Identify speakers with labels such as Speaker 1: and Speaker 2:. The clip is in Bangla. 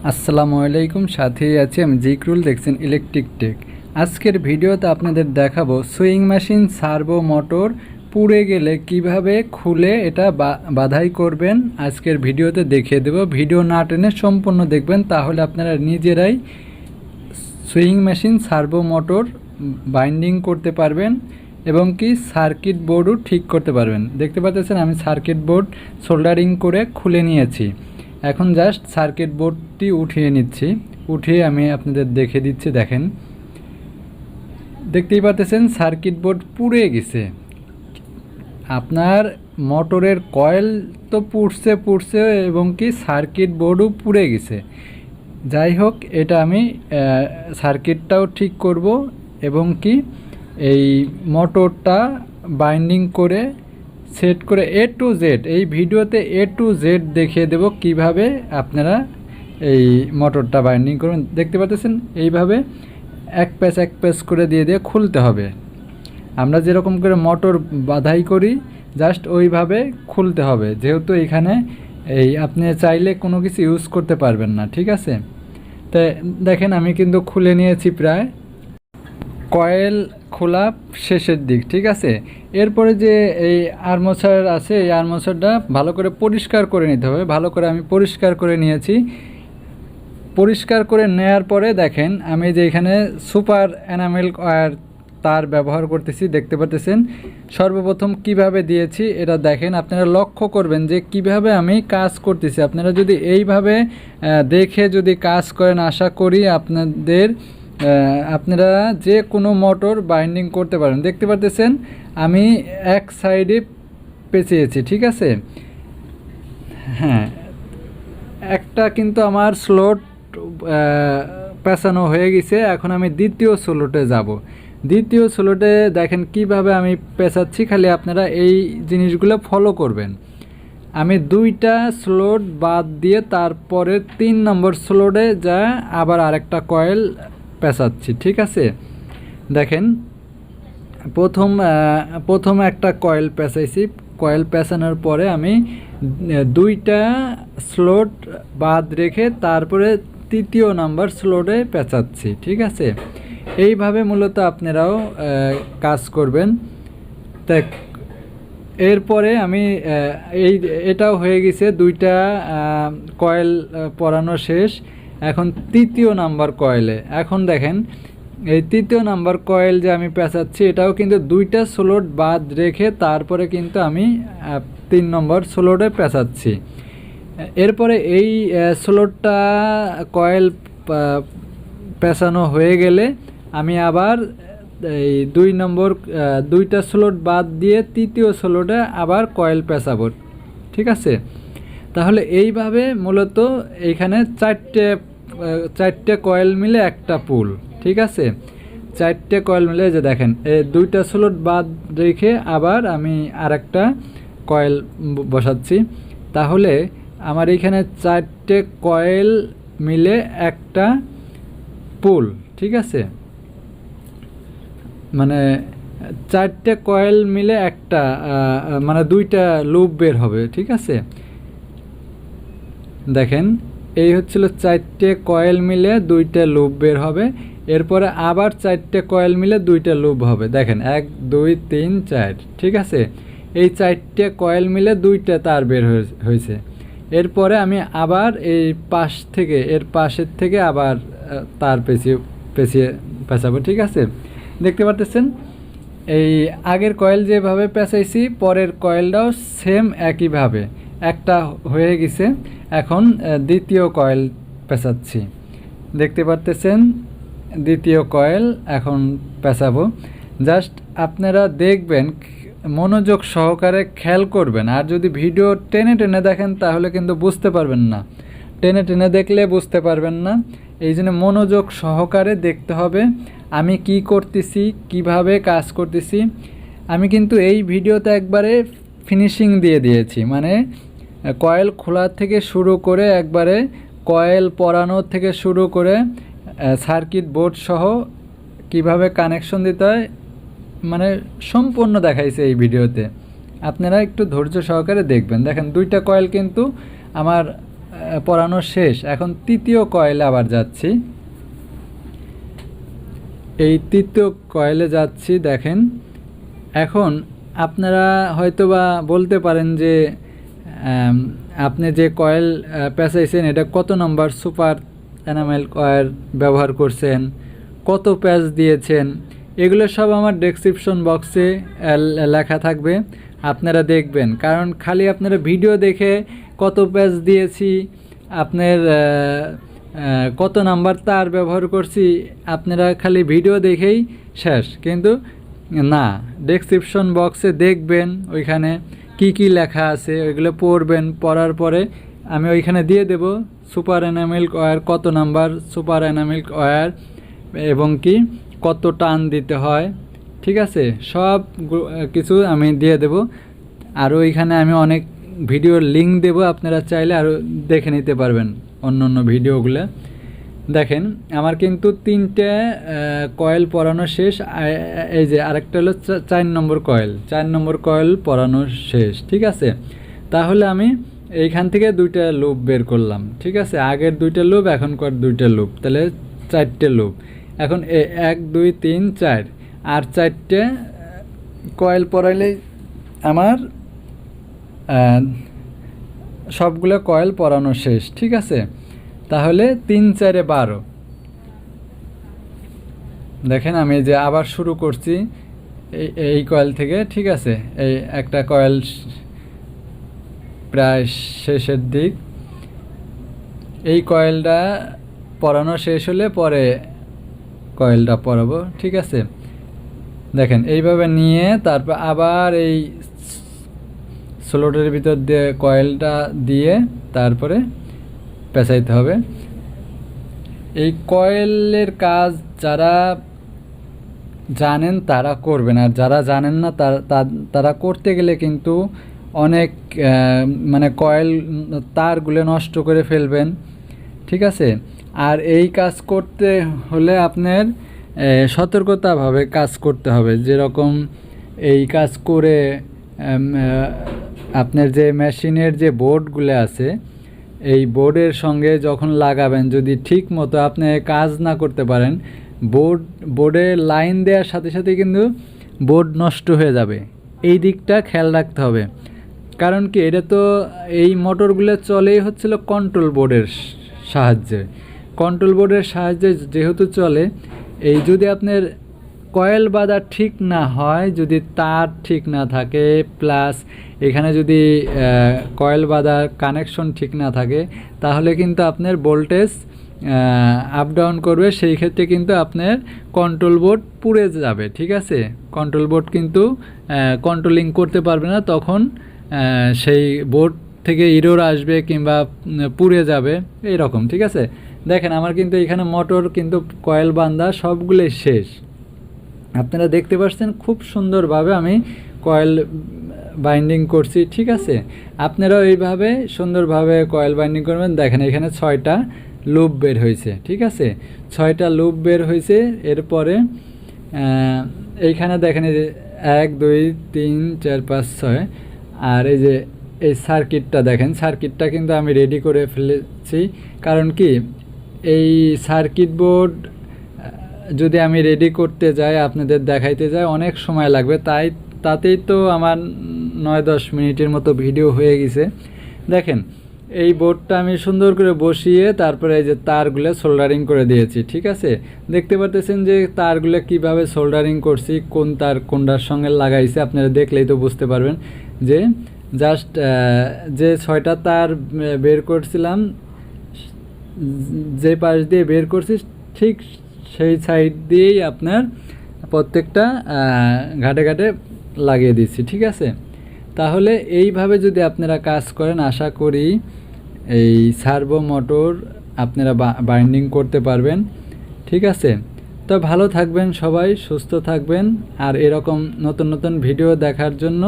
Speaker 1: আসসালামু আলাইকুম, সাথেই আছি আমি জিকরুল। দেখছেন ইলেকট্রিক টেক। আজকের ভিডিওতে আপনাদের দেখাবো সুইং মেশিন সার্ভো মোটর পুড়ে গেলে কিভাবে খুলে এটা বাধাই করবেন। আজকের ভিডিওতে দেখিয়ে দেব। ভিডিও না টেনে সম্পূর্ণ দেখবেন, তাহলে আপনারা নিজেরাই sewing machine servo motor binding করতে পারবেন এবং কি সার্কিট বোর্ডও ঠিক করতে পারবেন। দেখতে পাচ্ছেন আমি সার্কিট বোর্ড সোল্ডারিং করে খুলে নিয়েছি। এখন জাস্ট সার্কিট বোর্ডটি উঠিয়ে নিচ্ছি। উঠিয়ে আমি আপনাদের দেখে দিচ্ছি। দেখেন, দেখতেই পাচ্ছেন সার্কিট বোর্ড পুড়ে গেছে। আপনার মোটরের কয়েল তো পুড়ছে এবং কি সার্কিট বোর্ডও পুড়ে গেছে। যাই হোক, এটা আমি সার্কিটটাও ঠিক করব এবং কি এই মোটরটা বাইন্ডিং করে সেট করে A to Z, এই ভিডিওতে A to Z দেখিয়ে দেব কিভাবে আপনারা এই মোটরটা বাইন্ডিং করবেন। দেখতে পাচ্ছেন এইভাবে এক প্যাচ করে দিয়ে খুলতে হবে। আমরা যেরকম করে মোটর বাধাই করি জাস্ট ওইভাবে খুলতে হবে, যেহেতু এখানে এই আপনি চাইলে কোনো কিছু ইউজ করতে পারবেন না। ঠিক আছে, তো দেখেন আমি কিন্তু খুলে নিয়েছি, প্রায় কয়েল খোলা শেষের দিক। ঠিক আছে, এরপরে যে এই আর্মচার আছে, এই আর্মচারটা ভালো করে পরিষ্কার করে নিতে হবে। ভালো করে আমি পরিষ্কার করে নিয়েছি। পরিষ্কার করে নেয়ার পরে দেখেন আমি যে এখানে সুপার এনামেল ওয়্যার তার ব্যবহার করতেছি। দেখতে পাচ্ছেন সর্বপ্রথম কিভাবে দিয়েছি এটা দেখেন। আপনারা লক্ষ্য করবেন যে কিভাবে আমি কাজ করতেছি। আপনারা যদি এইভাবে দেখে যদি কাজ করেন, আশা করি আপনারা যে কোনো মোটর বাইন্ডিং করতে পারেন। দেখতে পাচ্ছেন আমি এক সাইডে পেঁচিয়েছি। ঠিক আছে, হ্যাঁ, একটা কিন্তু আমার স্লট পেঁচানো হয়ে গেছে। এখন আমি দ্বিতীয় স্লটে যাব। দ্বিতীয় স্লটে দেখেন কিভাবে আমি পেঁচাচ্ছি, খালি আপনারা এই জিনিসগুলো ফলো করবেন। আমি দুইটা স্লট বাদ দিয়ে তারপরে 3 নম্বর স্লটে যা আবার আরেকটা কয়েল পেঁচাচ্ছি। ঠিক আছে, দেখেন প্রথম একটা কয়েল পেঁচাইছি। কয়েল পেঁচানোর পরে আমি দুইটা স্লট বাদ রেখে তারপরে তৃতীয় নাম্বার স্লটে পেঁচাচ্ছি। ঠিক আছে, এইভাবে মূলত আপনারাও কাজ করবেন। তা এরপরে আমি এটাও হয়ে গেছে, দুইটা কয়েল পরানো শেষ। এখন তৃতীয় নাম্বার কয়েলে, এখন দেখেন এই তৃতীয় নাম্বার কয়েল যে আমি পেঁচাচ্ছি, এটাও কিন্তু দুইটা স্লট বাদ রেখে তারপরে কিন্তু আমি 3 নম্বর স্লটে পেঁচাচ্ছি। এরপরে এই স্লটটা কয়েল পেঁচানো হয়ে গেলে আমি আবার এই 2 নম্বর দুইটা স্লট বাদ দিয়ে তৃতীয় স্লটে আবার কয়েল পেঁচাবো। ঠিক আছে, তাহলে এইভাবে মূলত এইখানে চারটে কয়েল মিলে একটা পুল। ঠিক আছে, 4টে কয়েল মিলে যে দেখেন এই দুইটা স্লট বাদ রেখে আবার আমি আরেকটা কয়েল বসাচ্ছি। তাহলে আমার এইখানে 4টে কয়েল মিলে একটা পুল। ঠিক আছে, মানে 4টে কয়েল মিলে একটা মানে দুইটা লুপ বের হবে। ঠিক আছে, দেখেন এই হচ্ছিল 4টে কয়েল মিলে দুইটা লুপ বের হবে। এরপরে আবার 4টে কয়েল মিলে দুইটা লুপ হবে। দেখেন 1 2 3 4। ঠিক আছে, এই 4টে কয়েল মিলে দুইটা তার বের হয়েছে। এরপরে আমি আবার এই পাশের থেকে আবার তার পেঁচাবো। ঠিক আছে, দেখতে পাচ্ছেন এই আগের কয়েল যেভাবে পেঁচাইছি পরের কয়েলটাও সেম একইভাবে একটা হয়ে গেছে। এখন দ্বিতীয় কয়েল পেঁচাচ্ছি। দেখতে পাচ্ছেন দ্বিতীয় কয়েল এখন পেঁচাবো। জাস্ট আপনারা দেখবেন, মনোযোগ সহকারে খেয়াল করবেন। আর যদি ভিডিও টেনে দেখেন তাহলে কিন্তু বুঝতে পারবেন না। টেনে দেখলে বুঝতে পারবেন না। এই জন্য মনোযোগ সহকারে দেখতে হবে আমি কি করতেছি, কিভাবে কাজ করতেছি। আমি কিন্তু এই ভিডিওতে একবারে ফিনিশিং দিয়ে দিয়েছি, মানে কয়েল খোলা থেকে শুরু করে একবারে কয়েল পরানো থেকে শুরু করে সার্কিট বোর্ড সহ কিভাবে কানেকশন দিতে হয়, মানে সম্পূর্ণ দেখাইছে এই ভিডিওতে। আপনারা একটু ধৈর্য সহকারে দেখবেন। দেখেন দুইটা কয়েল কিন্তু আমার পরানো শেষ। এখন তৃতীয় কয়েলে আবার যাচ্ছি। এই তৃতীয় কয়েলে যাচ্ছি। দেখেন এখন আপনারা হয়তোবা বলতে পারেন যে আপনি যে কয়েল পেঁচাইছেন এটা কত নম্বর সুপার এনামেল কয়েল ব্যবহার করছেন, কত প্যাচ দিয়েছেন, এগুলো সব আমার ডেসক্রিপশন বক্সে লেখা থাকবে, আপনারা দেখবেন। কারণ খালি আপনারা ভিডিও দেখে কত প্যাচ দিয়েছি, আপনার কত নাম্বার তার ব্যবহার করছি, আপনারা খালি ভিডিও দেখেই শেষ, কিন্তু না, ডেসক্রিপশন বক্সে দেখবেন ওইখানে কি কি লেখা আছে, ওইগুলো পড়বেন। পড়ার পরে আমি ওইখানে দিয়ে দেব সুপার এনামেল ওয়্যার কত নাম্বার সুপার এনামেল ওয়্যার এবং কি কত টান দিতে হয়, ঠিক আছে, সব কিছু আমি দিয়ে দেব। আর ওইখানে আমি অনেক ভিডিওর লিঙ্ক দেব, আপনারা চাইলে আরও দেখে নিতে পারবেন অন্য অন্য ভিডিওগুলো। দেখেন আমার কিন্তু 3টে কয়েল পরানো শেষ। এই যে আরেকটা হলো 4 নম্বর কয়েল, 4 নম্বর কয়েল পরানো শেষ, ঠিক আছে। তাহলে আমি এইখান থেকে 2টা লুপ বের করলাম, ঠিক আছে, আগের 2টা লুপ এখনকার 2টা লুপ, তাহলে 4টে লুপ। এখন 1 2 3 4 আর 4টে কয়েল পরাইলে আমার সবগুলো কয়েল পরানো শেষ, ঠিক আছে। তাহলে 3 4 12। দেখেন আমি যে আবার শুরু করছি এই কয়েল থেকে, ঠিক আছে। এই একটা কয়েল প্রায় শেষের দিক, এই কয়েলটা পরানো শেষ হলে পরে কয়েলটা পরাবো, ঠিক আছে। দেখেন এইভাবে নিয়ে তারপর আবার এই স্লটের ভিতর দিয়ে কয়েলটা দিয়ে তারপরে পেঁচাইতে হবে। এই কয়েলের কাজ যারা জানেন তারা করবেন, আর যারা জানেন না তারা করতে গেলে কিন্তু অনেক মানে কয়েল তারগুলো নষ্ট করে ফেলবেন, ঠিক আছে। আর এই কাজ করতে হলে আপনার সতর্কতাভাবে কাজ করতে হবে। যেরকম এই কাজ করে আপনার যে মেশিনের যে বোর্ডগুলো আছে, এই বোর্ডের সঙ্গে যখন লাগাবেন, যদি ঠিক মতো আপনি কাজ না করতে পারেন, বোর্ডে লাইন দেওয়ার সাথে সাথে কিন্তু বোর্ড নষ্ট হয়ে যাবে। এই দিকটা খেয়াল রাখতে হবে। কারণ কি, এটা তো এই মোটরগুলো চলেই হচ্ছিল কন্ট্রোল বোর্ডের সাহায্যে। কন্ট্রোল বোর্ডের সাহায্যে যেহেতু চলে, এই যদি আপনার কয়েল বাঁধা ঠিক না হয়, যদি তার ঠিক না থাকে, প্লাস এখানে যদি কয়েল বাঁধার কানেকশন ঠিক না থাকে, তাহলে কিন্তু আপনার ভোল্টেজ আপ ডাউন করবে। সেই ক্ষেত্রে কিন্তু আপনার কন্ট্রোল বোর্ড পুড়ে যাবে, ঠিক আছে। কন্ট্রোল বোর্ড কিন্তু কন্ট্রোলিং করতে পারবে না, তখন সেই বোর্ড থেকে ইরোর আসবে কিংবা পুড়ে যাবে, এইরকম, ঠিক আছে। দেখেন আমার কিন্তু এখানে মোটর কিন্তু কয়েল বাঁধা সবগুলোই শেষ, আপনারা দেখতে পাচ্ছেন খুব সুন্দরভাবে আমি কয়েল বাইন্ডিং করছি, ঠিক আছে। আপনারাও এইভাবে সুন্দরভাবে কয়েল বাইন্ডিং করবেন। দেখেন এখানে 6টা লুপ বের হয়েছে, ঠিক আছে, 6টা লুপ বের হয়েছে। এরপরে এইখানে দেখেন এই যে 1 2 3 4 5 6, আর এই যে এই সার্কিটটা দেখেন, সার্কিটটা কিন্তু আমি রেডি করে ফেলেছি। কারণ কি, এই সার্কিট বোর্ড যদি আমি রেডি করতে যাই, আপনাদের দেখাইতে যাই, অনেক সময় লাগবে। তাতেই তো আমার 9-10 মিনিটের মতো ভিডিও হয়ে গেছে। দেখেন এই বোর্ডটা আমি সুন্দর করে বসিয়ে তারপরে এই যে তারগুলো সোল্ডারিং করে দিয়েছি, ঠিক আছে। দেখতে পাচ্ছেন যে তারগুলো কিভাবে সোল্ডারিং করছি, কোন তার কোনটার সঙ্গে লাগাইছে, আপনারা দেখলেই তো বুঝতে পারবেন। যে জাস্ট যে 6টা তার বের করছিলাম, যে পাশ দিয়ে বের করছি ঠিক সেই সাইড দিয়েই আপনার প্রত্যেকটা ঘাটে ঘাটে লাগিয়ে দিচ্ছি, ঠিক আছে। তাহলে এইভাবে যদি আপনারা কাজ করেন, আশা করি এই সার্ভো মোটর আপনারা বাইন্ডিং করতে পারবেন, ঠিক আছে। তো ভালো থাকবেন সবাই, সুস্থ থাকবেন, আর এরকম নতুন নতুন ভিডিও দেখার জন্য